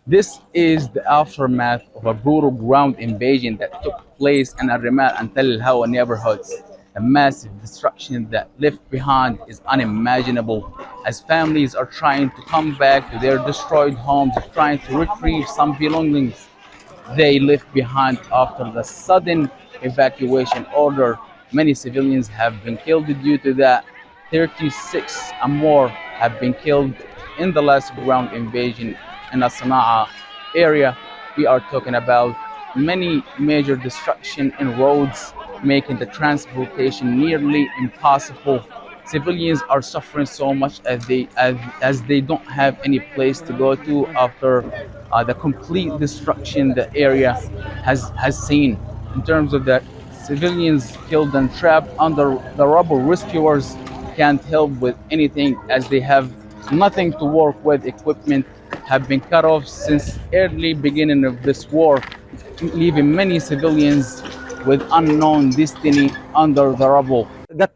This is the aftermath of a brutal ground invasion that took place in Al-Rimal and Tel El-Hawa neighborhoods. The massive destruction that left behind is unimaginable as families are trying to come back to their destroyed homes, trying to retrieve some belongings they left behind after the sudden evacuation order. Many civilians have been killed due to that. 36 and more have been killed in the last ground invasion in the Sana'a area. We are talking about many major destruction in roads, making the transportation nearly impossible. Civilians are suffering so much as they don't have any place to go to after the complete destruction the area has seen. In terms of that, civilians killed and trapped under the rubble. Rescuers can't help with anything as they have nothing to work with. Equipment have been cut off since early beginning of this war, leaving many civilians with unknown destiny under the rubble. There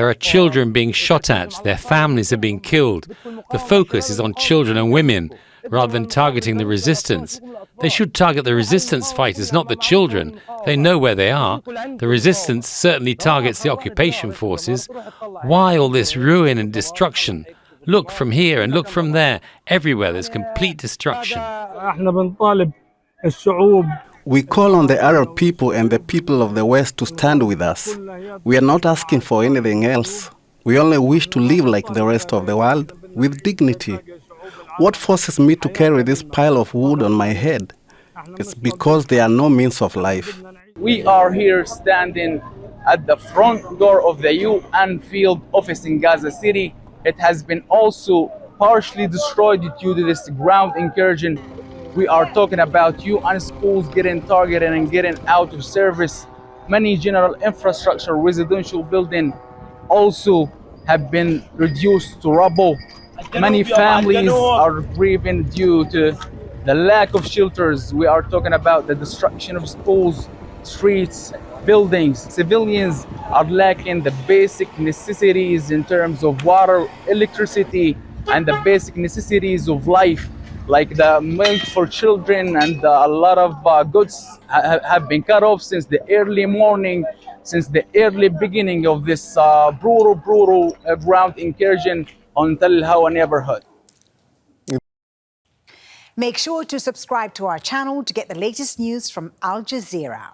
are children being shot at, their families are being killed. The focus is on children and women, rather than targeting the resistance. They should target the resistance fighters, not the children. They know where they are. The resistance certainly targets the occupation forces. Why all this ruin and destruction? Look from here and look from there. Everywhere there's complete destruction. We call on the Arab people and the people of the West to stand with us. We are not asking for anything else. We only wish to live like the rest of the world, with dignity. What forces me to carry this pile of wood on my head? It's because there are no means of life. We are here standing at the front door of the UN field office in Gaza City. It has been also partially destroyed due to this ground incursion. We are talking about UN schools getting targeted and getting out of service. Many general infrastructure, residential buildings also have been reduced to rubble. Many families are grieving due to the lack of shelters. We are talking about the destruction of schools, streets, buildings. Civilians are lacking the basic necessities in terms of water, electricity, and the basic necessities of life, like the milk for children, and a lot of goods have been cut off since the early morning, since the early beginning of this brutal ground incursion on Tel El-Hawa neighborhood. Make sure to subscribe to our channel to get the latest news from Al Jazeera.